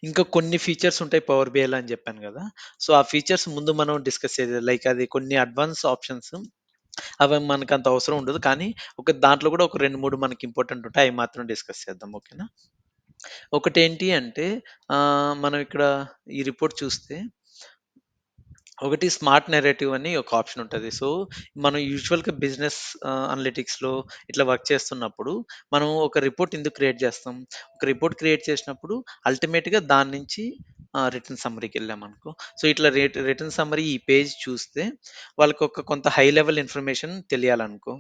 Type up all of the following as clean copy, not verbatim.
ఇంకా కొన్ని ఫీచర్స్ ఉంటాయి పవర్ బిఐలో అని చెప్పాను గదా! సో, ఆ ఫీచర్స్ ముందు మనం డిస్కస్ చేసేది. లైక్ అది కొన్ని అడ్వాన్స్ ఆప్షన్స్ అవి మనకంత అవసరం ఉండదు. కానీ దాంట్లో గూడా ఒక 2, 3 మనకి ఇంపార్టెంట్ ఉంటాయి. అయి మాత్రం డిస్కస్ చేద్దాం. ఓకేనా? ఒకటేంటి అంటే మనం ఇక్కడ ఈ రిపోర్ట్ చూస్తే ఒకటి స్మార్ట్ నెరేటివ్ అని ఒక ఆప్షన్ ఉంటది. సో, మనం యూజువల్‌గా బిజినెస్ అనలిటిక్స్‌లో ఇట్లా వర్క్ చేస్తున్నప్పుడు, మనం ఒక రిపోర్ట్ ఎందుకు క్రియేట్ చేస్తాం? ఒక రిపోర్ట్ క్రియేట్ చేసినప్పుడు అల్టిమేట్‌గా దాని నుంచి రిటర్న్ సమ్మరీకెళ్ళామనుకో, సో, ఇట్లా రిటర్న్ సమ్మరీ ఈ పేజ్ చూస్తే వాళ్ళకొక కొంత హై లెవెల్ ఇన్ఫర్మేషన్ తెలియాలనుకో,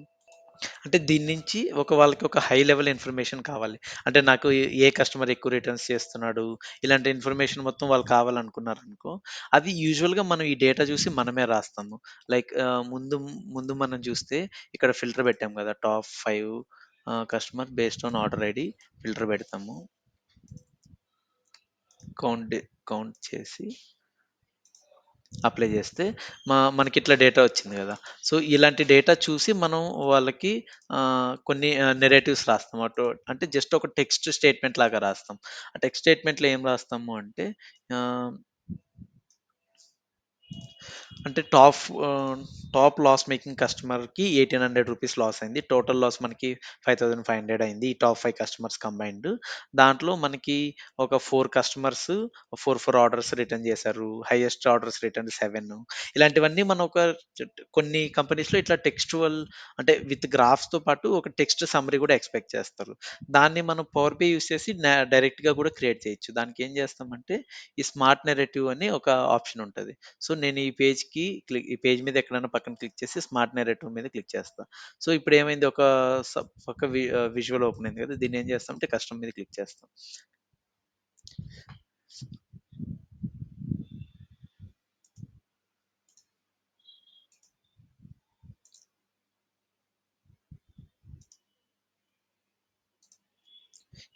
అంటే దీని నుంచి వాళ్ళకి ఒక హై లెవెల్ ఇన్ఫర్మేషన్ కావాలి. అంటే నాకు ఏ కస్టమర్ ఎక్కువ రిటర్న్స్ చేస్తున్నాడు, ఇలాంటి ఇన్ఫర్మేషన్ మొత్తం వాళ్ళు కావాలనుకున్నారనుకో, అది యూజువల్‌గా మనం ఈ డేటా చూసి మనమే రాస్తాము. లైక్ ముందు మనం చూస్తే ఇక్కడ ఫిల్టర్ పెట్టాం కదా! Top 5 customer based on order ID filter పెడతాము. కౌంట్ కౌంట్ చేసి అప్లై చేస్తే మనకిట్లా డేటా వచ్చింది గదా! సో, ఇలాంటి డేటా చూసి మనం వాళ్ళకి కొన్ని నెరేటివ్స్ రాస్తాం. అంటే జస్ట్ ఒక టెక్స్ట్ స్టేట్‌మెంట్ లాగా రాస్తాం. ఆ టెక్స్ట్ స్టేట్‌మెంట్‌లో ఏం రాస్తాము అంటే ఆహ్ అంటే టాప్ లాస్ మేకింగ్ కస్టమర్‌కి రూ. 1800 లాస్ అయింది. టోటల్ లాస్ మనకి 5500 అయింది. ఈ టాప్ 5 కస్టమర్స్ కంబైన్డ్. దాంట్లో మనకి ఒక 4 కస్టమర్స్ 4 ఆర్డర్స్ రిటర్న్ చేశారు. హైయెస్ట్ ఆర్డర్స్ రిటర్న్ 7 ఇలాంటివన్నీ మనం కొన్ని కంపెనీస్‌లో ఇట్లా టెక్స్చువల్ అంటే విత్ గ్రాఫ్స్‌తో పాటు ఒక టెక్స్ట్ సమ్మరీ కూడా ఎక్స్‌పెక్ట్ చేస్తారు. దాన్ని మనం పవర్ బిఐ యూజ్ చేసి డైరెక్ట్‌గా కూడా క్రియేట్ చేయొచ్చు. దానికి ఏం చేస్తామంటే ఈ స్మార్ట్ నెరేటివ్ అని ఒక ఆప్షన్ ఉంటది. సో, నేను ఈ పేజ్ మీద ఎక్కడైనా పక్కన క్లిక్ చేసి స్మార్ట్ నరేటివ్ మీద క్లిక్ చేస్తా. సో, ఇప్పుడేమైంది పక్క విజువల్ ఓపెన్ అయింది కదా! దీన్ని ఏం చేస్తామంటే కస్టమ్ మీద క్లిక్ చేస్తాం.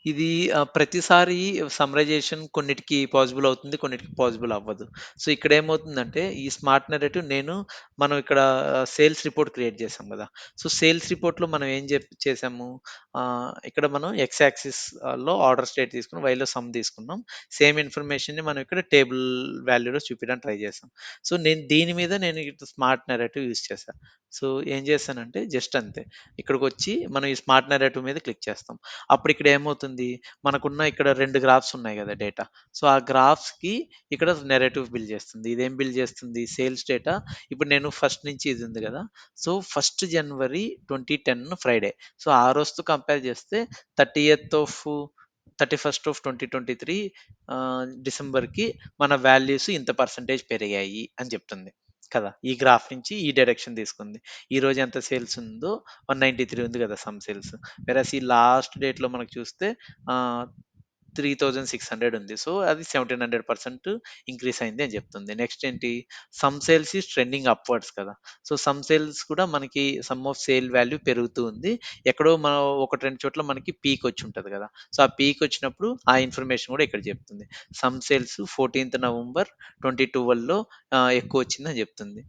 ఇది ప్రతిసారి సమ్మరైజేషన్ కొన్నిటికి పాజిబుల్ అవుతుంది. కొన్నిటికి పాజిబుల్ అవ్వదు. సో, ఇక్కడేమవుతుందంటే ఈ స్మార్ట్ నరేటివ్ మనం ఇక్కడ సేల్స్ రిపోర్ట్ క్రియేట్ చేసాం గదా! సో, సేల్స్ రిపోర్ట్‌లో మనం ఏం చేసాము ఇక్కడ మనం ఎక్స్ యాక్సిస్ లో ఆర్డర్ స్టేట్ తీసుకున్నాం. వైలో సమ్ తీసుకున్నాం. సేమ్ ఇన్ఫర్మేషన్‌ని మనం ఇక్కడ టేబుల్ వాల్యూలో చూపియడానికి ట్రై చేసాం. సో, దీని మీద ఇటు స్మార్ట్ నరేటివ్ యూజ్ చేశా. సో, ఏం చేశానంటే జస్ట్ అంతే. ఇక్కడికొచ్చి మనం ఈ స్మార్ట్ నరేటివ్ మీద క్లిక్ చేస్తాం. అప్పుడు ఇక్కడ ఏమవుతుంది మనకున్న ఇక్కడ 2 గ్రాఫ్స్ ఉన్నాయి గదా! డేటా. సో, ఆ గ్రాఫ్స్‌కి ఇక్కడ నెరేటివ్ బిల్డ్ చేస్తుంది. ఇదేం బిల్డ్ చేస్తుంది? సేల్స్ డేటా ఇప్పుడు నేను ఫస్ట్ నుంచి ఇది ఉంది గదా! సో, 1 జనవరి 2010 ఫ్రైడే. సో, ఆ రోజుతో కంపేర్ చేస్తే 30థ్ ఆఫ్ 31st ఆఫ్ 2023 డిసెంబర్‌కి మన వాల్యూస్ ఇంత పర్సెంటేజ్ పెరిగాయి అని చెప్తుంది కదా! ఈ గ్రాఫ్ నుంచి ఈ డైరెక్షన్ తీసుకుంది. ఈరోజు ఎంత సేల్స్ ఉందో 193 ఉంది కదా! Some sales. వెరస్ ఈ లాస్ట్ డేట్‌లో మనకు చూస్తే ఆహ్, 3600 ఉంది. సో, అది 1700% ఇంక్రీజ్ అయింది అని చెప్తుంది. నెక్స్ట్ ఏంటి some sales is trending upwards కదా! సో, సమ్ సేల్స్ కూడా మనకి సమ్ ఆఫ్ సేల్ వాల్యూ పెరుగుతూ ఉంది. ఎక్కడో మనం 1, 2 చోట్ల మనకి పీక్ వచ్చి ఉంటది కదా! సో, ఆ పీక్ వచ్చినప్పుడు ఆ ఇన్ఫర్మేషన్ కూడా ఇక్కడ చెప్తుంది. సమ్ సేల్స్ 14థ్ నవంబర్ 2012లో ఎక్కువ వచ్చిందని చెప్తుంది.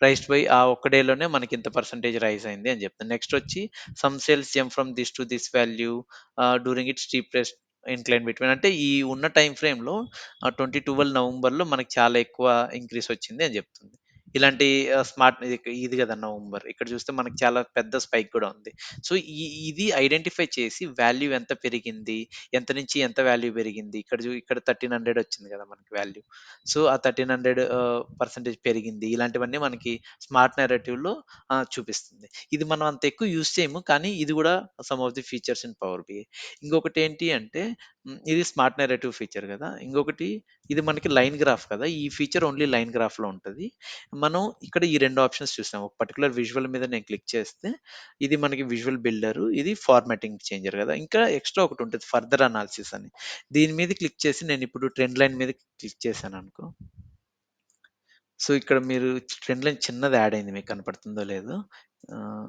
రైజ్డ్ బై ఆ ఒక్క డేలోనే మనకి ఇంత పర్సెంటేజ్ రైజ్ అయింది అని చెప్తాను. నెక్స్ట్ వచ్చి some sales jump from this to this value during it's steepest incline between అంటే ఈ ఉన్న టైమ్ ఫ్రేమ్‌లో 2012 నవంబర్‌లో మనకి చాలా ఎక్కువ ఇంక్రీజ్ వచ్చింది అని చెప్తుంది. ఇలాంటి స్మార్ట్ ఇది కదా నవంబర్. ఇక్కడ చూస్తే మనకి చాలా పెద్ద స్పైక్ కూడా ఉంది. సో, ఇది ఐడెంటిఫై చేసి వాల్యూ ఎంత పెరిగింది, ఎంత నుంచి ఎంత వాల్యూ పెరిగింది. ఇక్కడ 1300 వచ్చింది కదా మనకి వాల్యూ. సో, ఆ 1300 పర్సెంటేజ్ పెరిగింది. ఇలాంటివన్నీ మనకి స్మార్ట్ నేరేటివ్‌లో చూపిస్తుంది. ఇది మనం అంత ఎక్కువ యూజ్ చేయము. కానీ ఇది గూడా some of the features in Power BI. ఇంకొకటేంటి అంటే ఇది స్మార్ట్ నేరేటివ్ ఫీచర్ గదా! ఇంకొకటి ఇది మనకి లైన్ గ్రాఫ్ కదా! ఈ ఫీచర్ ఓన్లీ లైన్ గ్రాఫ్‌లో ఉంటది. మనం ఇక్కడ ఈ 2 ఆప్షన్స్ చూసాం. ఒక పర్టిక్యులర్ విజువల్ మీద నేను క్లిక్ చేస్తే ఇది మనకి విజువల్ బిల్డరు. ఇది ఫార్మాటింగ్ చేంజర్ గదా! ఇంకా ఎక్స్‌ట్రా ఒకటుంటది ఫర్దర్ అనాలిసిస్ అని. దీని మీద క్లిక్ చేసి నేనిప్పుడు ట్రెండ్ లైన్ మీద క్లిక్ చేశాననుకో. సో, ఇక్కడ మీరు ట్రెండ్ లైన్ చిన్నది యాడ్ అయింది. మీకు కనపడుతుందో లేదో. ఆహ్,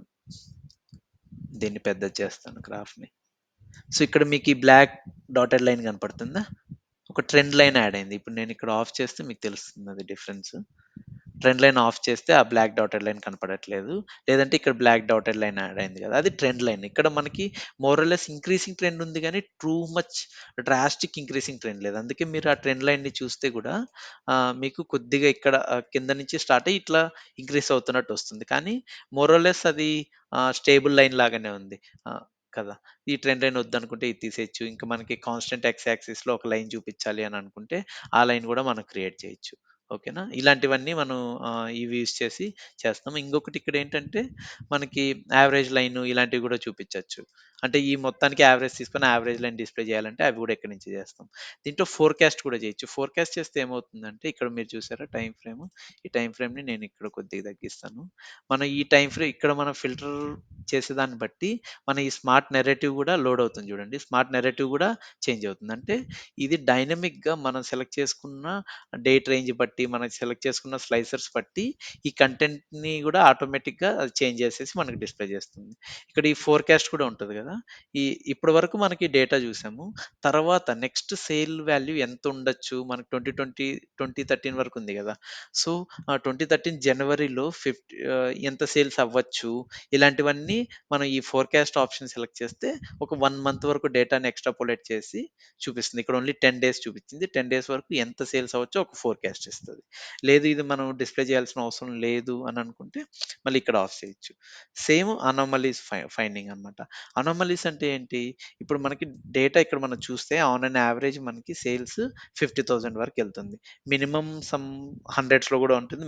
దీన్ని పెద్దది చేస్తాను గ్రాఫ్‌ని. సో, ఇక్కడ మీకు ఈ బ్లాక్ డాటెడ్ లైన్ కనపడుతుందా? ఒక ట్రెండ్ లైన్ యాడ్ అయింది. ఇప్పుడు నేను ఇక్కడ ఆఫ్ చేస్తే మీకు తెలుస్తుంది అది డిఫరెన్స్. ట్రెండ్ లైన్ ఆఫ్ చేస్తే ఆ బ్లాక్ డాటెడ్ లైన్ కనపడట్లేదు. లేదంటే ఇక్కడ బ్లాక్ డాటెడ్ లైన్ యాడ్ అయింది కదా! అది ట్రెండ్ లైన్. ఇక్కడ మనకి more or less increasing trend ఉంది గానీ, too much drastic increasing trend లేదు. అందుకే మీరు ఆ ట్రెండ్ లైన్‌ని చూస్తే గూడా మీకు కొద్దిగా ఇక్కడ కింద నుంచి స్టార్ట్ అయ్యి ఇట్లా ఇంక్రీజ్ అవుతున్నట్టు వస్తుంది. కానీ మోర్ ఆర్ లెస్ అది స్టేబుల్ లైన్ లాగానే ఉంది. కదా! ఈ ట్రెండ్ లైన్ వద్దనుకుంటే ఇది తీసేయొచ్చు. ఇంకా మనకి కాన్స్టెంట్ ఎక్స్ యాక్సిస్‌లో ఒక లైన్ చూపించాలి అని అనుకుంటే, ఆ లైన్ గూడా మనం క్రియేట్ చేయొచ్చు. ఓకేనా? ఇలాంటివన్నీ మనం ఇవి యూజ్ చేసి చేస్తాం. ఇంకొకటి ఇక్కడేంటంటే, మనకి యావరేజ్ లైను ఇలాంటివి గూడా చూపించొచ్చు. అంటే ఈ మొత్తానికి యావరేజ్ తీసుకొని యావరేజ్ లైన్ డిస్‌ప్లే చేయాలంటే అవి గూడా ఇక్కడి నుంచి చేస్తాం. దీంట్లో ఫోర్‌కాస్ట్ కూడా చేయొచ్చు. ఫోర్‌కాస్ట్ చేస్తే ఏమవుతుందంటే, ఇక్కడ మీరు చూసారా టైమ్ ఫ్రేము? ఈ టైమ్ ఫ్రేమ్‌ని నేను ఇక్కడ కొద్దిగా తగ్గిస్తాను. మనం ఈ టైమ్ ఫ్రేమ్ ఇక్కడ మనం ఫిల్టర్ చేసేదాన్ని బట్టి మన ఈ స్మార్ట్ నెరేటివ్ గూడా లోడ్ అవుతుంది చూడండి. స్మార్ట్ నెరేటివ్ గూడా చేంజ్ అవుతుంది. అంటే ఇది డైనమిక్‌గా మనం సెలెక్ట్ చేసుకున్న డేట్ రేంజ్ బట్టి, మనం సెలెక్ట్ చేసుకున్న స్లైసర్స్ బట్టి ఈ కంటెంట్‌ని గూడా ఆటోమేటిక్‌గా అది చేంజ్ చేసేసి మనకు డిస్‌ప్లే చేస్తుంది. ఇక్కడ ఈ ఫోర్‌కాస్ట్ కూడా ఉంటది గదా! ఈ ఇప్పటి వరకు మనకి డేటా చూసాము. తర్వాత నెక్స్ట్ సేల్ వాల్యూ ఎంతుండొచ్చు? మనకు 2013 వరకు ఉంది గదా! సో, 2013 జనవరిలో ఎంత సేల్స్ అవ్వచ్చు? ఇలాంటివన్నీ మనం ఈ ఫోర్‌కాస్ట్ ఆప్షన్ సెలెక్ట్ చేస్తే ఒక 1 మంత్ వరకు డేటాని ఎక్స్‌ట్రాపోలేట్ చేసి చూపిస్తుంది. ఇక్కడ ఓన్లీ 10 డేస్ చూపించింది. 10 డేస్ వరకు ఎంత సేల్స్ అవ్వచ్చో ఒక ఫోర్‌కాస్ట్ ఇస్తది. లేదు ఇది మనం డిస్‌ప్లే చేయాల్సిన అవసరం లేదు అని అనుకుంటే మళ్ళీ ఇక్కడ ఆఫ్ చేయొచ్చు. సేమ్ అనామలీస్ ఫైండింగ్ అన్నమాట. అనామలీస్ అంటే ఏంటి? ఇప్పుడు మనకి డేటా ఇక్కడ మనం చూస్తే ఆన్ అన్ యావరేజ్ మనకి సేల్స్ 50,000 వరకెళ్తుంది. మినిమమ్ సమ్ హండ్రెడ్స్‌లో గూడా ఉంటుంది.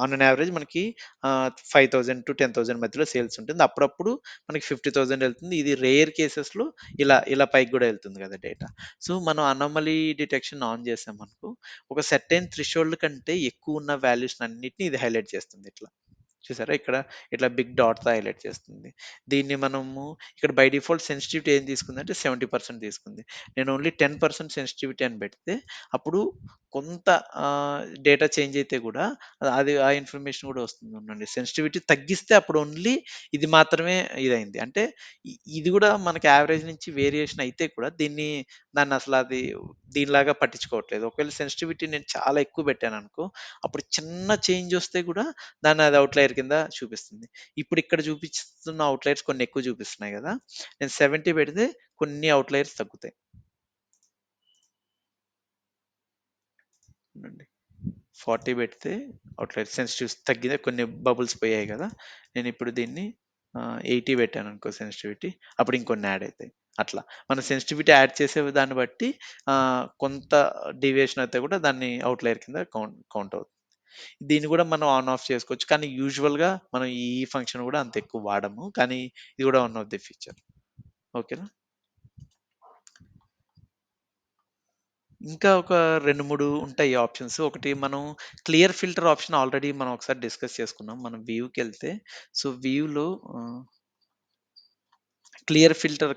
ఆన్ అన్ యావరేజ్ మనకి 5,000-10,000 మధ్యలో సేల్స్ ఉంటుంది. అప్పుడప్పుడు మనకి 50,000 ఎళ్తుంది. ఇది రేర్ కేసెస్‌లో ఇలా పైకి గూడా ఎళ్తుంది గదా డేటా. సో, మనం అనామలీ డిటెక్షన్ ఆన్ చేసామనుకో, ఒక సెర్టైన్ థ్రెషోల్డ్ కంటే ఎక్కువున్న వాల్యూస్‌నన్నిటిని ఇది హైలైట్ చేస్తుంది ఇట్లా. చూసారా ఇక్కడ ఇట్లా బిగ్ డాట్‌తో హైలైట్ చేస్తుంది. దీన్ని మనము ఇక్కడ బై డిఫాల్ట్ సెన్సిటివిటీ ఏం తీసుకుందంటే 70% తీసుకుంది. నేను ఓన్లీ 10% సెన్సిటివిటీ అని పెడితే అప్పుడు కొంత డేటా చేంజ్ అయితే గూడా అది ఆ ఇన్ఫర్మేషన్ గూడా వస్తుంది ఉండండి. సెన్సిటివిటీ తగ్గిస్తే అప్పుడు ఓన్లీ ఇది మాత్రమే ఇదైంది. అంటే ఇది గూడా మనకి యావరేజ్ నుంచి వేరియేషన్ అయితే కూడా దాన్నసల అది దీనిలాగా పట్టించుకోవట్లేదు. ఒకవేళ సెన్సిటివిటీ నేను చాలా ఎక్కువ పెట్టాననుకో, అప్పుడు చిన్న చేంజ్ వస్తే గూడా దాన్ని అది ఔట్‌లయర్ కింద చూపిస్తుంది. ఇప్పుడు ఇక్కడ చూపిస్తున్న ఔట్‌లయర్స్ కొన్ని ఎక్కువ చూపిస్తున్నాయి గదా! నేను 70 పెడితే కొన్ని ఔట్‌లయర్స్ తగ్గుతాయి. చూడండి. 40 పెడితే ఔట్‌లయర్స్ సెన్సిటివ్స్ తగ్గినాయి. కొన్ని బబుల్స్ పోయాయి గదా! నేనిప్పుడు దీన్ని 80 పెట్టాననుకో సెన్సిటివిటీ అప్పుడు ఇంకొన్ని యాడ్ అయితాయి. అట్లా. మనం సెన్సిటివిటీ యాడ్ చేసే దాన్ని బట్టి కొంత డీవియేషన్ అయితే కూడా దాన్ని ఔట్‌లయర్ కింద కౌంట్ అవుతుంది. దీన్ని గూడా మనం ఆన్ ఆఫ్ చేసుకోవచ్చు. కానీ యూజువల్‌గా మనం ఈ ఫంక్షన్ గూడా అంత ఎక్కువ వాడము. కానీ ఇది గూడా వన్ ఆఫ్ ది ఫీచర్. ఓకేనా? ఇంకా ఒక 2, 3 ఉంటాయి ఆప్షన్స్. ఒకటి మనం క్లియర్ ఫిల్టర్ ఆప్షన్ ఆల్రెడీ మనం ఒకసారి డిస్కస్ చేసుకున్నాం. మనం వ్యూకెళ్తే సో, వ్యూలో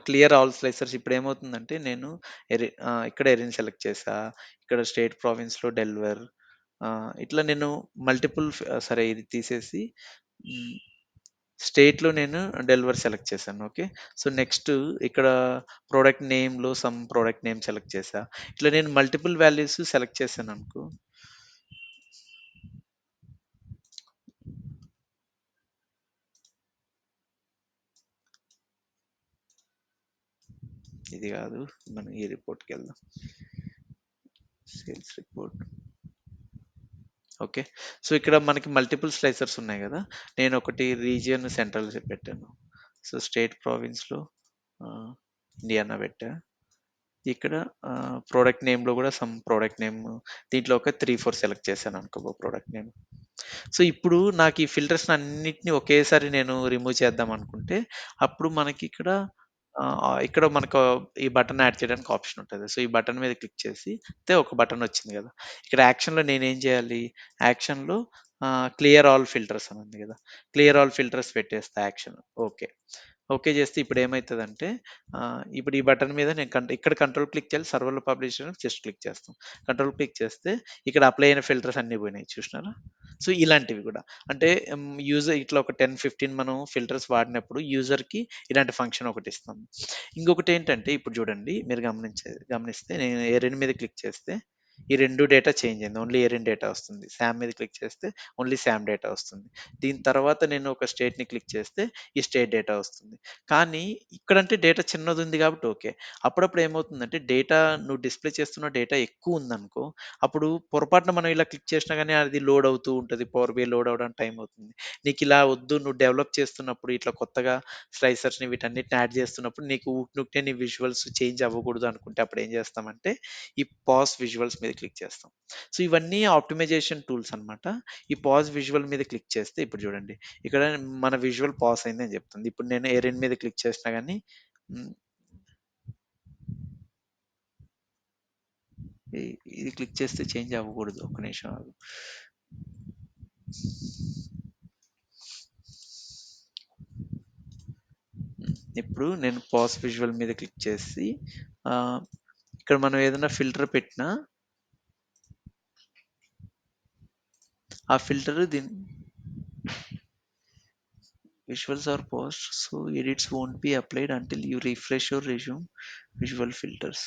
క్లియర్ ఆల్ స్లైసర్స్ ఇప్పుడేమవుతుందంటే నేను ఇక్కడ ఎరిన్ సెలెక్ట్ చేశా. ఇక్కడ స్టేట్ ప్రావిన్స్‌లో డెల్వర్ ఇట్లా నేను మల్టిపుల్ సరే ఇది తీసేసి హ్మ్. స్టేట్‌లో నేను డెల్వర్ సెలెక్ట్ చేశాను. ఓకే. సో, నెక్స్ట్ ఇక్కడ ప్రొడక్ట్ నేమ్‌లో సమ్ ప్రొడక్ట్ నేమ్ సెలెక్ట్ చేశా. ఇట్లా నేను మల్టిపుల్ వాల్యూస్ సెలెక్ట్ చేశాననుకో ఇది గాదు. మనం ఈ రిపోర్ట్‌కెళ్దాం. Sales report. ఓకే. సో, ఇక్కడ మనకి మల్టిపుల్ స్లైసర్స్ ఉన్నాయి గదా! నేనొకటి రీజియన్ సెంట్రల్ పెట్టాను. సో, స్టేట్ ప్రావిన్స్‌లో ఆహ్, ఇండియానా పెట్టా. ఇక్కడ ప్రొడక్ట్ నేమ్‌లో గూడా సమ్ ప్రొడక్ట్ నేమ్ దీంట్లో ఒక 3, 4 సెలెక్ట్ చేశాననుకో ప్రొడక్ట్ నేమ్. సో, ఇప్పుడు నాకు ఈ ఫిల్టర్స్ అన్నిటిని ఒకేసారి నేను రిమూవ్ చేద్దాం అనుకుంటే, అప్పుడు మనకిక్కడ ఇక్కడ మనకు ఈ బటన్ యాడ్ చేయడానికి ఆప్షన్ ఉంటది. సో, ఈ బటన్ మీద క్లిక్ చేసి ఒక బటన్ వచ్చింది గదా! ఇక్కడ యాక్షన్‌లో నేనేం చేయాలి? యాక్షన్‌లో క్లియర్ ఆల్ ఫిల్టర్స్ అని ఉంది గదా! క్లియర్ ఆల్ ఫిల్టర్స్ పెట్టేస్తా యాక్షన్. ఓకే. ఓకే చేస్తే ఇప్పుడేమైతదంటే ఇప్పుడు ఈ బటన్ మీద నేను ఇక్కడ కంట్రోల్ క్లిక్ చేయాలి. సర్వర్‌లో పబ్లిష్ చేయడానికి జస్ట్ క్లిక్ చేస్తాం. కంట్రోల్ క్లిక్ చేస్తే ఇక్కడ అప్లై అయిన ఫిల్టర్స్ అన్నీ పోయినాయి చూసినారా? సో, ఇలాంటివి గూడా. అంటే యూజర్ ఇట్లా ఒక 10, 15 మనం ఫిల్టర్స్ వాడినప్పుడు యూజర్‌కి ఇలాంటి ఫంక్షన్ ఒకటిస్తాం. ఇంకొకటేంటంటే ఇప్పుడు చూడండి మీరు గమనిస్తే నేను ఎరిన్ మీద క్లిక్ చేస్తే ఈ 2 డేటా చేంజ్ అయింది. ఓన్లీ ఎరిన్ డేటా వస్తుంది. సామ్ మీద క్లిక్ చేస్తే ఓన్లీ సామ్ డేటా వస్తుంది. దీని తర్వాత నేను ఒక స్టేట్‌ని క్లిక్ చేస్తే ఈ స్టేట్ డేటా వస్తుంది. కానీ ఇక్కడంటే డేటా చిన్నదుంది కాబట్టి ఓకే. అప్పుడప్పుడు ఏమవుతుందంటే డేటా నువ్వు డిస్‌ప్లే చేస్తున్న డేటా ఎక్కువుందనుకో, అప్పుడు పొరపాటున మనం ఇలా క్లిక్ చేసినా గాని అది లోడ్ అవుతూ ఉంటది. పవర్ బిఐ లోడ్ అవ్వడానికి టైం అవుతుంది. నీకిలా వద్దు నువ్వు డెవలప్ చేస్తున్నప్పుడు ఇట్లా కొత్తగా స్లైసర్స్‌ని వీటన్నిటిని యాడ్ చేస్తున్నప్పుడు నీకు ఊకనుకే నీ విజువల్స్ చేంజ్ అవ్వకూడదు అనుకుంటే అప్పుడేం చేస్తామంటే ఈ పాజ్ విజువల్స్ మీద క్లిక్ చేస్తాం. సో, ఇవన్నీ ఆప్టిమైజేషన్ టూల్స్ అన్నమాట. ఈ పాజ్ విజువల్ మీద క్లిక్ చేస్తే ఇప్పుడు చూడండి. ఇక్కడ మన విజువల్ పాజ్ అయిందని చెప్తుంది. ఇప్పుడు నేను ఎరిన్ మీద క్లిక్ చేసినా గాని హ్మ్. ఇ ఇది క్లిక్ చేస్తే చేంజ్ అవ్వకూడదు. ఒక్క నిమిషం ఆగు. ఇప్పుడు నేను పాజ్ విజువల్ మీద క్లిక్ చేసి ఆహ్, ఇక్కడ మనం ఏదైనా ఫిల్టర్ పెట్టినా ఆ ఫిల్టర్ దీని visuals are paused, so edits won't be applied until you refresh or resume visual filters.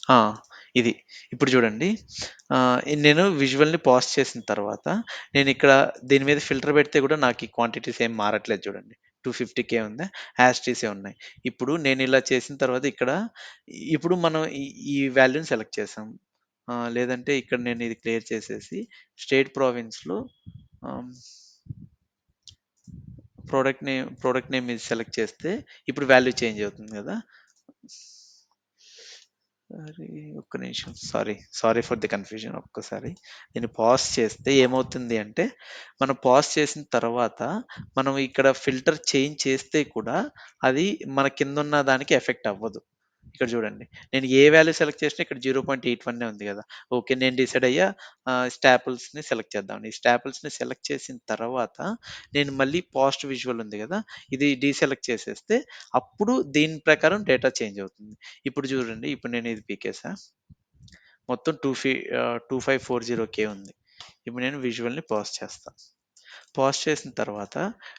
ఆ! ఇది. ఇప్పుడు చూడండి. నేను విజువల్‌ని పాజ్ చేసిన తర్వాత, నేనిక్కడ దీని మీద ఫిల్టర్ పెడితే కూడా నాకు ఈ క్వాంటిటీస్ ఏం మారట్లేదు చూడండి. 250 ఉంది. యాజ్ ఇట్ ఈసే ఉన్నాయి. ఇప్పుడు నేనిలా చేసిన తర్వాత ఇక్కడ ఇప్పుడు మనం ఈ ఈ వాల్యూని సెలెక్ట్ చేసాం. లేదంటే ఇక్కడ నేను ఇది క్లియర్ చేసేసి స్టేట్ ప్రావిన్స్‌లో ఆహ్, ప్రొడక్ట్ నేమ్ ఇది సెలెక్ట్ చేస్తే ఇప్పుడు వాల్యూ చేంజ్ అవుతుంది కదా! అరే! ఒక్క నిమిషం. Sorry for the confusion. ఒక్కసారి దీన్ని పాజ్ చేస్తే ఏమవుతుంది అంటే, మనం పాజ్ చేసిన తర్వాత, మనం ఇక్కడ ఫిల్టర్ చేంజ్ చేస్తే కూడా అది మన కిందున్న దానికి ఎఫెక్ట్ అవ్వదు. ఇక్కడ చూడండి. నేను ఏ వాల్యూ సెలెక్ట్ చేసినా ఇక్కడ 0.81 ఉంది గదా! ఓకే. నేను డిసైడ్ అయ్యా స్టాపుల్స్‌ని సెలెక్ట్ చేద్దామని. ఈ స్టాపుల్స్‌ని సెలెక్ట్ చేసిన తర్వాత, నేను మళ్ళీ పాస్ట్ విజువల్ ఉంది గదా! ఇది డీసెలెక్ట్ చేసేస్తే, అప్పుడు దీని ప్రకారం డేటా చేంజ్ అవుతుంది. ఇప్పుడు చూడండి. ఇప్పుడు నేను ఇది పీకేసా. మొత్తం 2540 ఉంది. ఇప్పుడు నేను విజువల్‌ని పాజ్ చేస్తా. పాజ్ చేసిన తర్వాత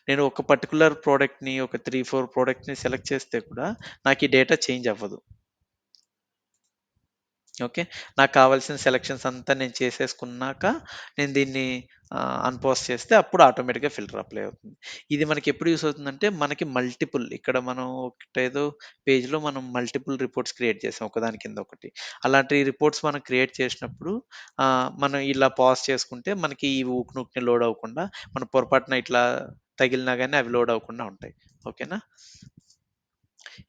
నేను ఒక పర్టిక్యులర్ ప్రొడక్ట్‌ని ఒక 3, 4 ప్రొడక్ట్‌ని సెలెక్ట్ చేస్తే కూడా నాకు ఈ డేటా చేంజ్ అవ్వదు. ఓకే. నాకు కావాల్సిన సెలక్షన్స్ అంతా నేను చేసేసుకున్నాక, నేను దీన్ని అన్‌పాజ్ చేస్తే అప్పుడు ఆటోమేటిక్‌గా ఫిల్టర్ అప్లై అవుతుంది. ఇది మనకెప్పుడు యూజ్ అవుతుందంటే, మనకి మల్టిపుల్ ఇక్కడ మనం ఒకటేదో పేజ్‌లో మనం మల్టిపుల్ రిపోర్ట్స్ క్రియేట్ చేసాం ఒకదాని కింద ఒకటి. అలాంటి రిపోర్ట్స్ మనం క్రియేట్ చేసినప్పుడు మనం ఇలా పాజ్ చేసుకుంటే మనకి ఈ ఊకనూకనే లోడ్ అవ్వకుండా, మనం పొరపాటున ఇట్లా తగిలినా గాని అవి లోడ్ అవ్వకుండా ఉంటాయి. ఓకేనా?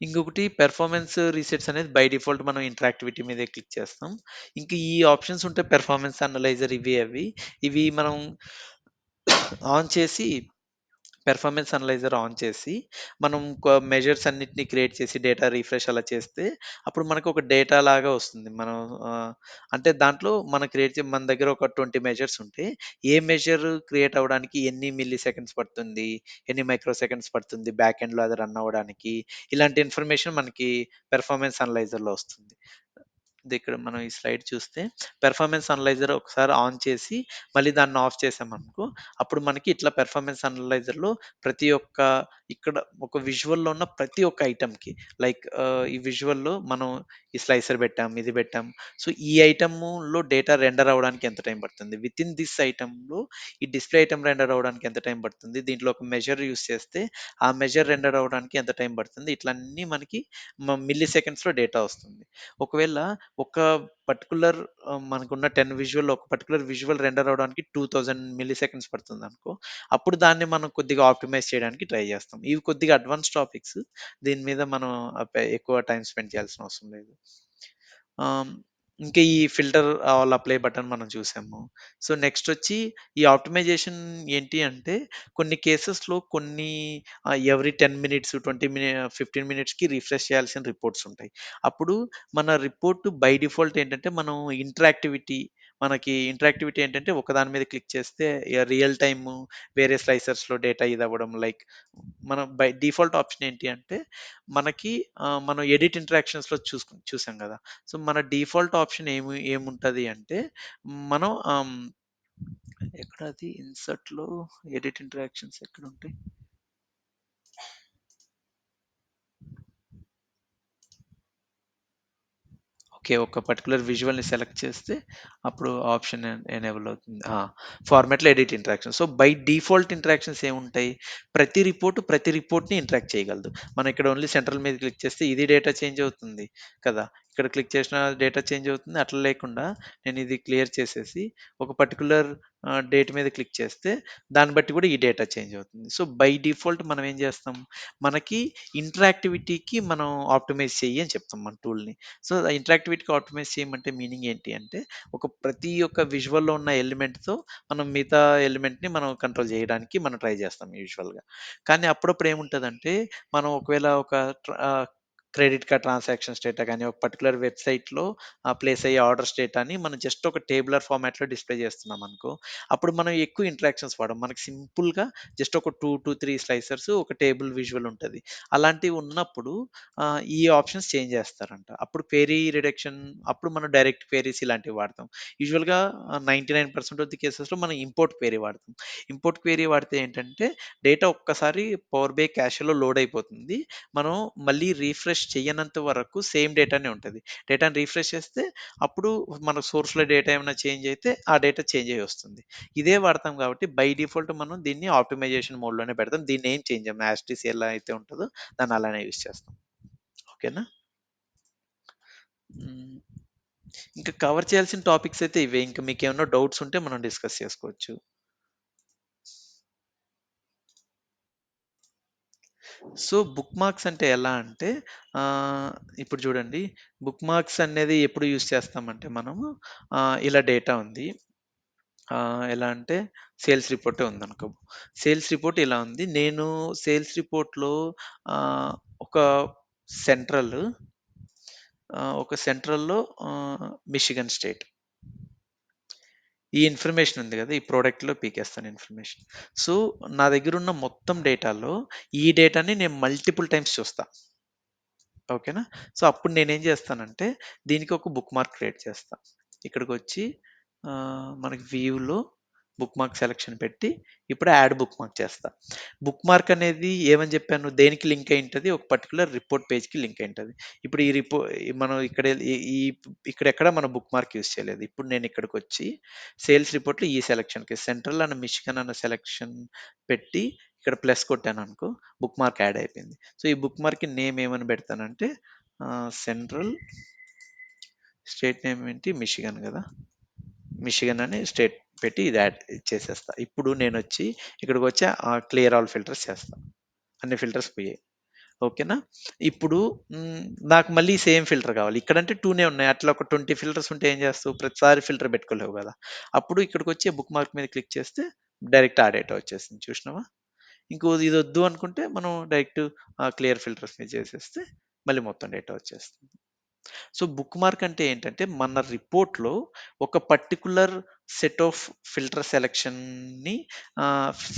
ఇంకొకటి పెర్ఫార్మన్స్ రీసెట్స్ అనేది బై డిఫాల్ట్ మనం ఇంటరాక్టివిటీ మీదే క్లిక్ చేస్తాం. ఇంక ఈ ఆప్షన్స్ ఉంటాయి పెర్ఫార్మన్స్ అనలైజర్ ఇవి అవి. ఇవి మనం ఆన్ చేసి పెర్ఫార్మన్స్ అనలైజర్ ఆన్ చేసి, మనం మెజర్స్ అన్నిటిని క్రియేట్ చేసి డేటా రిఫ్రెష్ అలా చేస్తే, అప్పుడు మనకు ఒక డేటా లాగా వస్తుంది. మనం అంటే దాంట్లో మనం మన దగ్గర ఒక 20 మెజర్స్ ఉంటే, ఏ మెజర్ క్రియేట్ అవ్వడానికి ఎన్ని మిల్లీ సెకండ్స్ పడుతుంది, ఎన్ని మైక్రో సెకండ్స్ పడుతుంది, బ్యాక్ ఎండ్‌లో అది రన్ అవ్వడానికి, ఇలాంటి ఇన్ఫర్మేషన్ మనకి పెర్ఫార్మన్స్ అనలైజర్‌లో వస్తుంది. ఇక్కడ మనం ఈ స్లైడ్ చూస్తే పెర్ఫార్మన్స్ అనలైజర్ ఒకసారి ఆన్ చేసి మళ్ళీ దాన్ని ఆఫ్ చేసామనుకో అప్పుడు మనకి ఇట్లా పెర్ఫార్మన్స్ అనలైజర్‌లో ప్రతి ఒక్క ఇక్కడ ఒక విజువల్‌లో ఉన్న ప్రతి ఒక్క ఐటెమ్‌కి లైక్ ఈ విజువల్‌లో మనం ఈ స్లైసర్ పెట్టాం, ఇది పెట్టాం. సో, ఈ ఐటెమ్‌లో డేటా రెండర్ అవ్వడానికి ఎంత టైం పడుతుంది? వితిన్ థిస్ ఐటెమ్‌లో ఈ డిస్‌ప్లే ఐటెమ్ రెండర్ అవ్వడానికి ఎంత టైం పడుతుంది? దీంట్లో ఒక మెజర్ యూజ్ చేస్తే ఆ మెజర్ రెండర్ అవ్వడానికి ఎంత టైం పడుతుంది? ఇట్లా అన్నీ మనకి మిల్లీ సెకండ్స్‌లో డేటా వస్తుంది. ఒకవేళ ఒక పర్టిక్యులర్ మనకున్న 10 విజువల్‌లో ఒక పర్టిక్యులర్ విజువల్ రెండర్ అవ్వడానికి 2000 మిల్లీ సెకండ్స్ పడుతుందనుకో, అప్పుడు దాన్ని మనం కొద్దిగా ఆప్టిమైజ్ చేయడానికి ట్రై చేస్తాం. ఇవి కొద్దిగా అడ్వాన్స్ టాపిక్స్. దీని మీద మనం ఎక్కువ టైమ్ స్పెండ్ చేయాల్సిన అవసరం లేదు. ఆహ్, ఇంకా ఈ ఫిల్టర్ ఆల్ అప్లై బటన్ మనం చూసాము. సో, నెక్స్టొచ్చి ఈ ఆప్టిమైజేషన్ ఏంటి అంటే కొన్ని కేసెస్‌లో కొన్ని ఎవ్రీ 10 మినిట్స్, 15 మినిట్స్‌కి రిఫ్రెష్ చేయాల్సిన రిపోర్ట్స్ ఉంటాయి. అప్పుడు మన రిపోర్ట్ బై డిఫాల్ట్ ఏంటంటే మనం ఇంటరాక్టివిటీ ఏంటంటే ఒకదాని మీద క్లిక్ చేస్తే రియల్ టైము వేరే స్లైసర్స్‌లో డేటా ఇదవ్వడం లైక్ మనం బై డిఫాల్ట్ ఆప్షన్ ఏంటి అంటే మనకి మనం ఎడిట్ ఇంటరాక్షన్స్‌లో చూసాం గదా! సో, మన డిఫాల్ట్ ఆప్షన్ ఏముంటది అంటే మనం ఎక్కడ అది ఇన్సర్ట్‌లో ఎడిట్ ఇంటరాక్షన్స్ ఎక్కడుంటాయి? ఓకే. ఒక పర్టిక్యులర్ విజువల్‌ని సెలెక్ట్ చేస్తే అప్పుడు ఆప్షన్ ఎనేబుల్ అవుతుంది. ఫార్మాట్‌లో edit interaction. So, by default interactions ఏముంటాయి? ప్రతి రిపోర్ట్‌ని ఇంటరాక్ట్ చేయగలదు. మనం ఇక్కడ ఓన్లీ సెంట్రల్ మీద క్లిక్ చేస్తే ఇది డేటా చేంజ్ అవుతుంది కదా! ఇక్కడ క్లిక్ చేసినా డేటా చేంజ్ అవుతుంది. అట్లా లేకుండా నేను ఇది క్లియర్ చేసేసి ఒక పర్టిక్యులర్ డేట్ మీద క్లిక్ చేస్తే దాన్ని బట్టి కూడా ఈ డేటా చేంజ్ అవుతుంది. సో, బై డిఫాల్ట్ మనం ఏం చేస్తాం? మనకి ఇంటరాక్టివిటీకి మనం ఆప్టిమైజ్ చెయ్యి అని చెప్తాం మన టూల్‌ని. సో, ఇంటరాక్టివిటీకి ఆప్టిమైజ్ చేయమంటే మీనింగ్ ఏంటి అంటే, ప్రతి ఒక్క విజువల్‌లో ఉన్న ఎలిమెంట్‌తో మనం మిగతా ఎలిమెంట్‌ని మనం కంట్రోల్ చేయడానికి మనం ట్రై చేస్తాం యూజువల్‌గా. కానీ అప్పుడప్పుడు ఏముంటదంటే, మనం ఒకవేళ క్రెడిట్ కార్డ్ ట్రాన్సాక్షన్స్ డేటా గాని, ఒక పర్టిక్యులర్ వెబ్‌సైట్‌లో ప్లేస్ అయ్యే ఆర్డర్స్ డేటాని మనం జస్ట్ ఒక టేబులర్ ఫార్మాట్‌లో డిస్‌ప్లే చేస్తున్నామనుకో, అప్పుడు మనం ఎక్కువ ఇంటరాక్షన్స్ వాడం. మనకి సింపుల్‌గా జస్ట్ ఒక 2-3 స్లైసర్స్, ఒక టేబుల్ విజువల్ ఉంటది. అలాంటివి ఉన్నప్పుడు ఈ ఆప్షన్స్ చేంజ్ చేస్తారంట. అప్పుడు క్వెరీ రిడక్షన్ అప్పుడు మనం డైరెక్ట్ క్వెరీస్ ఇలాంటివి వాడతాం. యూజువల్‌గా 99% ఆఫ్ ది కేసెస్‌లో మనం ఇంపోర్ట్ క్వెరీ వాడతాం. ఇంపోర్ట్ క్వెరీ వాడితే ఏంటంటే డేటా ఒక్కసారి పవర్ బై క్యాష్‌లో లోడ్ అయిపోతుంది. మనం మళ్ళీ రిఫ్రెష్ చెయ్యనంత వరకు సేమ్ డేటానే ఉంటది. డేటాని రిఫ్రెష్ చేస్తే అప్పుడు మన సోర్స్‌లో డేటా ఏమైనా చేంజ్ అయితే ఆ డేటా చేంజ్ అయ్యి వస్తుంది. ఇదే వాడతాం కాబట్టి బై డిఫాల్ట్ మనం దీన్ని ఆప్టిమైజేషన్ మోడ్‌లోనే పెడతాం. దీన్నేం చేంజ్ చేయము. యాస్ ఇట్ ఈజ్ ఎలా అయితే ఉంటదో దాన్ని అలానే యూజ్ చేస్తాం. ఓకేనా? హ్మ్. ఇంకా కవర్ చేయాల్సిన టాపిక్స్ అయితే ఇవే. ఇంకా మీకేమన్నా డౌట్స్ ఉంటే మనం డిస్కస్ చేసుకోవచ్చు. సో, బుక్ మార్క్స్ అంటే ఎలా అంటే ఇప్పుడు చూడండి, బుక్ మార్క్స్ అనేది ఎప్పుడు యూజ్ చేస్తామంటే మనము ఇలా డేటా ఉంది. ఎలా అంటే సేల్స్ రిపోర్టే ఉందనుకో. సేల్స్ రిపోర్ట్ ఇలా ఉంది. నేను సేల్స్ రిపోర్ట్‌లో ఆహ్, ఒక సెంట్రల్ ఒక సెంట్రల్‌లో మిషిగన్ స్టేట్. ఈ ఇన్ఫర్మేషన్ ఉంది గదా! ఈ ప్రొడక్ట్‌లో పీకేస్తాను ఇన్ఫర్మేషన్. సో, నా దగ్గరున్న మొత్తం డేటాలో ఈ డేటాని నేను మల్టిపుల్ టైమ్స్ చూస్తా. ఓకేనా? సో, అప్పుడు నేనేం జేస్తానంటే దీనికి ఒక బుక్ మార్క్ క్రియేట్ చేస్తా. ఇక్కడికొచ్చి మనకి వ్యూలో బుక్ మార్క్ సెలక్షన్ పెట్టి ఇప్పుడు యాడ్ బుక్ మార్క్ చేస్తా. బుక్ మార్క్ అనేది ఏమని జెప్పాను? దేనికి లింక్ అయ్యుంటది? ఒక పర్టిక్యులర్ రిపోర్ట్ పేజ్‌కి లింక్ అయ్యుంటది. ఇప్పుడు మనం ఇక్కడెక్కడ మనం బుక్ మార్క్ యూజ్ చేయలేదు. ఇప్పుడు నేను ఇక్కడికొచ్చి సేల్స్ రిపోర్ట్‌లో ఈ సెలక్షన్‌కి సెంట్రల్ అండ్ మిచిగన్ అన్న సెలక్షన్ పెట్టి ఇక్కడ ప్లస్ కొట్టాననుకో బుక్ మార్క్ యాడ్ అయిపోయింది. సో, ఈ బుక్ మార్క్‌కి నేమ్ ఏమని పెడతానంటే సెంట్రల్ స్టేట్ నేమ్ ఏంటి? మిషిగన్ గదా! మిషిగన్ అని స్టేట్ పెట్టి ఇది యాడ్ చేసేస్తా. ఇప్పుడు నేనొచ్చి ఇక్కడికొచ్చి క్లియర్ ఆల్ ఫిల్టర్స్ చేస్తా. అన్ని ఫిల్టర్స్ పోయాయి. ఓకేనా? ఇప్పుడు హ్మ్, నాకు మళ్ళీ సేమ్ ఫిల్టర్ కావాలి. ఇక్కడంటే 2 ఉన్నాయి. అట్లా ఒక 20 ఫిల్టర్స్ ఉంటే ఏం చేస్తావు? ప్రతిసారి ఫిల్టర్ పెట్టుకోలేవు గదా! అప్పుడు ఇక్కడికొచ్చి బుక్ మార్క్ మీద క్లిక్ చేస్తే డైరెక్ట్ ఆ డేటా వచ్చేసింది. చూసినావా? ఇదొద్దు అనుకుంటే మనం డైరెక్ట్ క్లియర్ ఫిల్టర్స్ మీద చేసేస్తే మళ్ళీ మొత్తం డేటా వచ్చేస్తుంది. సో, బుక్ మార్క్ అంటే ఏంటంటే, మన రిపోర్ట్‌లో ఒక పర్టిక్యులర్ సెట్ ఆఫ్ ఫిల్టర్ సెలక్షన్‌ని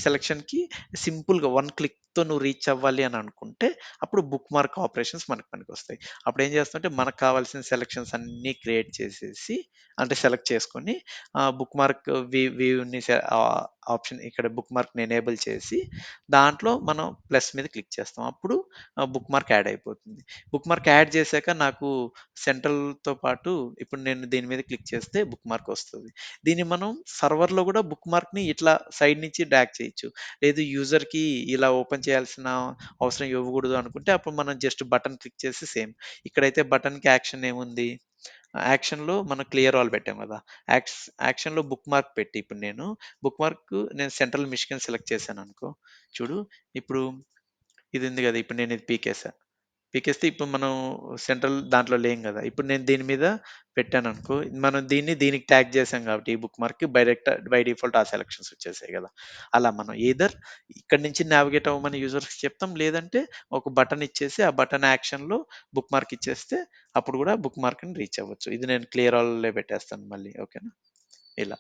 సెలక్షన్‌కి సింపుల్‌గా వన్ క్లిక్‌తో నువ్వు రీచ్ అవ్వాలి అని అనుకుంటే, అప్పుడు బుక్ మార్క్ ఆపరేషన్స్ మనకు పనికొస్తాయి. అప్పుడేం చేస్తామంటే, మనకు కావాల్సిన సెలక్షన్స్ అన్నీ క్రియేట్ చేసేసి, అంటే సెలెక్ట్ చేసుకొని, బుక్ మార్క్ వ్యూని ఆప్షన్ ఇక్కడ బుక్ మార్క్‌ని ఎనేబుల్ చేసి, దాంట్లో మనం ప్లస్ మీద క్లిక్ చేస్తాం. అప్పుడు బుక్ మార్క్ యాడ్ అయిపోతుంది. బుక్ మార్క్ యాడ్ చేశాక నాకు సెంట్రల్‌తో పాటు ఇప్పుడు నేను దీని మీద క్లిక్ చేస్తే బుక్ మార్క్ వస్తది. దీన్ని మనం సర్వర్‌లో గూడా బుక్ మార్క్‌ని ఇట్లా సైడ్ నుంచి డ్రాగ్ చేయొచ్చు. లేదు యూజర్‌కి ఇలా ఓపెన్ చేయాల్సిన అవసరం ఇవ్వకూడదు అనుకుంటే అప్పుడు మనం జస్ట్ బటన్ క్లిక్ చేసి సేమ్. ఇక్కడైతే బటన్‌కి యాక్షన్ ఏముంది? యాక్షన్‌లో మనం క్లియర్ ఆల్ పెట్టాం గదా! యాక్షన్‌లో బుక్ మార్క్ పెట్టి ఇప్పుడు నేను సెంట్రల్ మిచిగన్ సెలెక్ట్ చేశాననుకో, చూడు ఇప్పుడు ఇది ఉంది గదా! ఇప్పుడు నేను ఇది పీకేసా. పీకేస్తే ఇప్పుడు మనం సెంట్రల్ దాంట్లో లేం గదా! ఇప్పుడు నేను దీని మీద పెట్టాననుకో, మనం దీనికి ట్యాగ్ చేసాం కాబట్టి ఈ బుక్ మార్క్‌కి బై డిఫాల్ట్ ఆ సెలక్షన్స్ వచ్చేసాయి గదా! అలా మనం ఎయిదర్ ఇక్కడి నుంచి నావిగేట్ అవ్వమని యూజర్స్‌కి చెప్తాం. లేదంటే ఒక బటన్ ఇచ్చేసి ఆ బటన్ యాక్షన్‌లో బుక్ మార్క్ ఇచ్చేస్తే అప్పుడు గూడా బుక్ మార్క్‌ని రీచ్ అవ్వచ్చు. ఇది నేను క్లియర్ ఆల్‌లో పెట్టేస్తాను మళ్ళీ. ఓకేనా? ఇలా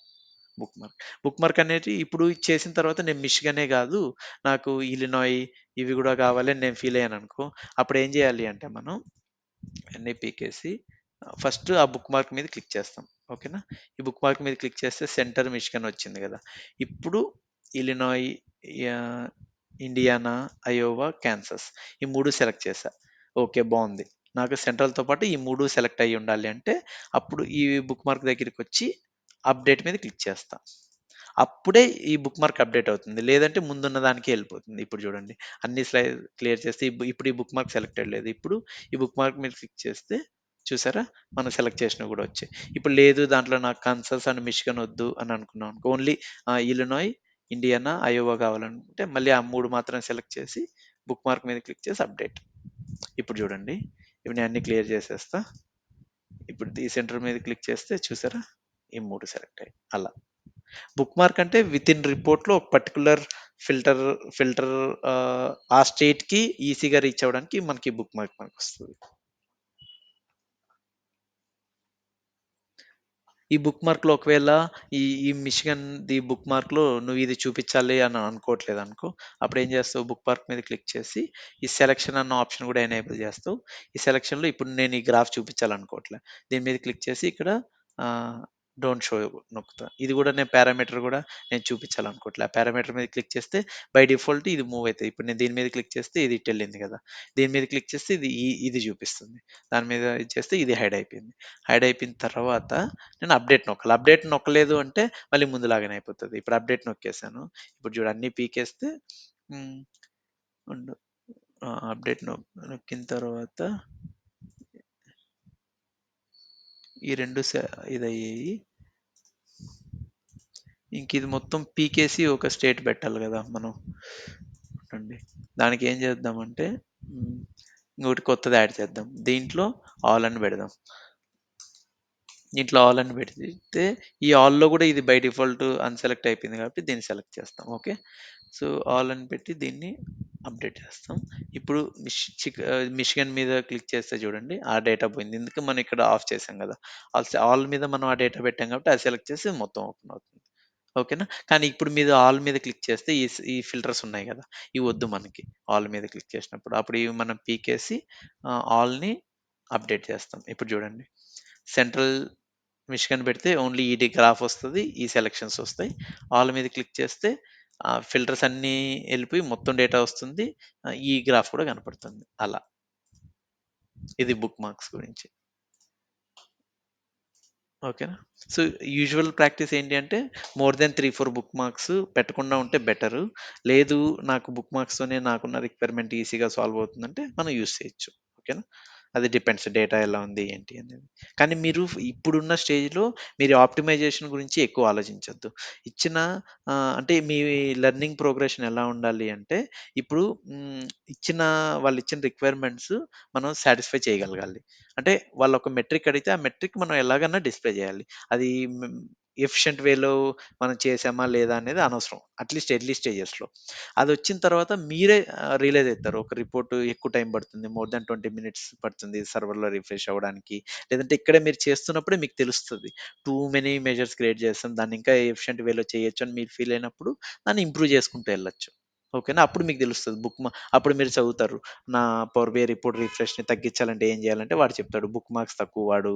బుక్ మార్క్. బుక్ మార్క్ అనేది ఇప్పుడు ఇది చేసిన తర్వాత నేను మిషిగనే గాదు, నాకు ఇలినాయ్ ఇవి గూడా కావాలని నేను ఫీల్ అయ్యాననుకో, అప్పుడు ఏం జేయాలి అంటే మనం అన్నీ పీకేసి ఫస్ట్ ఆ బుక్ మార్క్ మీద క్లిక్ చేస్తాం. ఓకేనా? ఈ బుక్ మార్క్ మీద క్లిక్ చేస్తే సెంటర్ మిచిగన్ వచ్చింది గదా! ఇప్పుడు Illinois, yeah, Indiana, Iowa, Kansas ఈ 3 సెలెక్ట్ చేశా. ఓకే. బావుంది. నాకు సెంట్రల్‌తో పాటు ఈ 3 సెలెక్ట్ అయ్యుండాలి అంటే, అప్పుడు ఈ బుక్ మార్క్ దగ్గరికొచ్చి అప్‌డేట్ మీద క్లిక్ చేస్తా. అప్పుడే ఈ బుక్ మార్క్ అప్‌డేట్ అవుతుంది. లేదంటే ముందున్న దానికే ఎళ్ళిపోతుంది. ఇప్పుడు చూడండి. అన్ని క్లియర్ చేస్తే ఇప్పుడు ఈ బుక్ మార్క్ సెలెక్టెడ్ లేదు. ఇప్పుడు ఈ బుక్ మార్క్ మీద క్లిక్ చేస్తే చూసారా? మనం సెలెక్ట్ చేసినవి గూడా వచ్చాయి. ఇప్పుడు లేదు దాంట్లో నాకు కన్సాస్ అండ్ మిచిగన్ వద్దు అని అనుకున్నామనుకో, ఓన్లీ ఇలినాయ్, ఇండియానా, అయోవా కావాలనుకుంటే మళ్ళీ ఆ 3 మాత్రం సెలెక్ట్ చేసి బుక్ మార్క్ మీద క్లిక్ చేసి అప్‌డేట్. ఇప్పుడు చూడండి. ఇవి నేను అన్ని క్లియర్ చేసేస్తా. ఇప్పుడు ఈ సెంటర్ మీద క్లిక్ చేస్తే చూసారా? ఈ 3 సెలెక్ట్ అయ్యాయి. అలా. బుక్ మార్క్ అంటే వితిన్ రిపోర్ట్‌లో ఒక పర్టిక్యులర్ ఫిల్టర్ ఫిల్టర్ ఆ స్టేట్‌కి ఈజీగా రీచ్ అవ్వడానికి మనకి బుక్ మార్క్ మనకొస్తది. ఈ బుక్ మార్క్‌లో ఒకవేళ ఈ ఈ మిషిగన్‌ది బుక్ మార్క్‌లో నువ్వు ఇది చూపించాలి అని అనుకోవట్లేదనుకో, అప్పుడేం చేస్తావు బుక్ మార్క్ మీద క్లిక్ చేసి, ఈ సెలక్షన్ అన్న ఆప్షన్ కూడా ఎనేబుల్ చేస్తావు. ఈ సెలక్షన్‌లో ఇప్పుడు నేను ఈ గ్రాఫ్ చూపించాలనుకోవట్లే. దీని మీద క్లిక్ చేసి ఇక్కడ ఆహ్, డోంట్ షో నొక్కుతా. ఇది కూడా నేను పారామీటర్ కూడా నేను చూపించాలనుకోవట్లే. ఆ పారామీటర్ మీద క్లిక్ చేస్తే బై డిఫాల్ట్ ఇది మూవ్ అయితది. ఇప్పుడు నేను దీని మీద క్లిక్ చేస్తే ఇది ఇటెళ్ళింది కదా! దీని మీద క్లిక్ చేస్తే ఇది చూపిస్తుంది. దాని మీద ఇది చేస్తే ఇది హైడ్ అయిపోయింది. హైడ్ అయిపోయిన తర్వాత నేను అప్డేట్ నొక్కాలి. అప్డేట్ నొక్కలేదు అంటే మళ్ళీ ముందులాగానే అయిపోతది. ఇప్పుడు అప్డేట్ నొక్కేసాను. ఇప్పుడు చూడు అన్నీ పీకేస్తే హ్మ్. ఉండు. అప్డేట్ నొక్కిన తర్వాత ఈ 2 ఇదయ్యాయి. ఇంక ఇది మొత్తం పీకేసి ఒక స్టేట్ పెట్టాలి గదా! మనం. ఉండండి. దానికి ఏం చేద్దామంటే హ్మ్. ఇంకోటి కొత్తది యాడ్ చేద్దాం. దీంట్లో ఆల్ అని పెడదాం. దీంట్లో ఆల్ అని పెడితే ఈ ఆల్‌లో గూడా ఇది బై డిఫాల్ట్ అన్‌సెలెక్ట్ అయిపోయింది కాబట్టి దీన్ని సెలెక్ట్ చేస్తాం. ఓకే. సో, ఆల్ అని పెట్టి దీన్ని అప్డేట్ చేస్తాం. ఇప్పుడు మిషిగన్ మీద క్లిక్ చేస్తే చూడండి ఆ డేటా పోయింది. ఎందుకు మనం ఇక్కడ ఆఫ్ చేసాం గదా! ఆల్ మీద మనం ఆ డేటా పెట్టాం కాబట్టి అది సెలెక్ట్ చేసి మొత్తం ఓపెన్ అవుతుంది. ఓకేనా? కానీ ఇప్పుడు మీరు ఆల్ మీద క్లిక్ చేస్తే ఈ ఫిల్టర్స్ ఉన్నాయి గదా! ఇవి వద్దు మనకి. ఆల్ మీద క్లిక్ చేసినప్పుడు. అప్పుడు ఇవి మనం పీకేసి ఆల్‌ని అప్డేట్ చేస్తాం. ఇప్పుడు చూడండి. సెంట్రల్ మిషిగన్ పెడితే ఓన్లీ ఈడి గ్రాఫ్ వస్తది. ఈ సెలక్షన్స్ వస్తాయి. ఆల్ మీద క్లిక్ చేస్తే ఫిల్టర్స్ అన్నీ ఎళ్ళిపోయి మొత్తం డేటా వస్తుంది. ఈ గ్రాఫ్ కూడా కనపడుతుంది. అలా. ఇది బుక్ మార్క్స్ గురించి. ఓకేనా. సో, యూజువల్ ప్రాక్టీస్ ఏంటి అంటే మోర్ దెన్ 3, 4 బుక్ మార్క్స్ పెట్టకుండా ఉంటే బెటరు. లేదు నాకు బుక్ మార్క్స్‌తోనే నాకున్న రిక్వైర్మెంట్ ఈజీగా సాల్వ్ అవుతుందంటే మనం యూజ్ చేయొచ్చు. ఓకేనా. అది డిపెండ్స్ డేటా ఎలా ఉంది ఏంటి అనేది. కానీ మీరు ఇప్పుడున్న స్టేజ్‌లో మీరు ఆప్టిమైజేషన్ గురించి ఎక్కువ ఆలోచించొద్దు. ఇచ్చిన అంటే మీ లెర్నింగ్ ప్రోగ్రెషన్ ఎలా ఉండాలి అంటే ఇప్పుడు ఇచ్చిన వాళ్ళిచ్చిన రిక్వైర్మెంట్స్ మనం సాటిస్ఫై చేయగలగాలి. అంటే వాళ్ళొక మెట్రిక్ అడిగితే, ఆ మెట్రిక్ మనం ఎలాగన్నా డిస్‌ప్లే జేయాలి. అది ఎఫిషియంట్ వేలో మనం చేశామా లేదా అనేది అనవసరం. అట్‌లీస్ట్ ఎర్లీ స్టేజెస్‌లో. అదొచ్చిన తర్వాత మీరే రియలైజ్ అయితారు. ఒక రిపోర్ట్ ఎక్కువ టైం పడుతుంది. మోర్ థాన్ 20 మినిట్స్ పడుతుంది సర్వర్‌లో రిఫ్రెష్ అవ్వడానికి. లేదంటే ఇక్కడే మీరు చేస్తున్నప్పుడే మీకు తెలుస్తది. టూ మెనీ మెజర్స్ క్రియేట్ చేస్తాం. దాన్ని ఇంకా ఎఫిషియంట్ వేలో చేయొచ్చు అని మీరు ఫీల్ అయినప్పుడు దాన్ని ఇంప్రూవ్ చేసుకుంటూ ఎళ్ళొచ్చు. ఓకేనా. అప్పుడు మీకు తెలుస్తది. అప్పుడు మీరు చదువుతారు. నా పవర్ బిఐ రిపోర్ట్ రిఫ్రెష్‌ని తగ్గించాలంటే ఏం చేయాలంటే వాడు చెప్తాడు. బుక్ మార్క్స్ తక్కువ వాడు.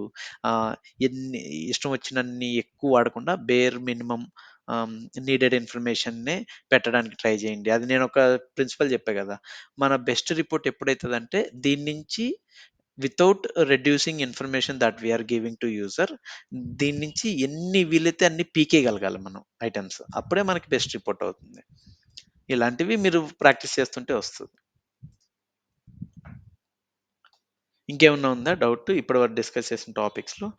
ఆహ్, ఎన్ని ఇష్టం వచ్చినన్ని ఎక్కువ వాడకుండా బేర్ మినిమమ్ ఆహ్, నీడెడ్ ఇన్ఫర్మేషన్‌నే పెట్టడానికి ట్రై చేయండి. అది నేనొక ప్రిన్సిపల్ చెప్పా గదా! మన బెస్ట్ రిపోర్ట్ ఎప్పుడైతదంటే దీని నుంచి without reducing information that we are giving to user దీని నుంచి ఎన్ని వీలైతే అన్ని పీకేయగలగాలి మనం ఐటెమ్స్. అప్పుడే మనకి బెస్ట్ రిపోర్ట్ అవుతుంది. ఇలాంటివి మీరు ప్రాక్టీస్ చేస్తుంటే వస్తది. ఇంకేమన్నా ఉందా డౌట్ ఇప్పటివరకు డిస్కస్ చేసిన టాపిక్స్‌లో?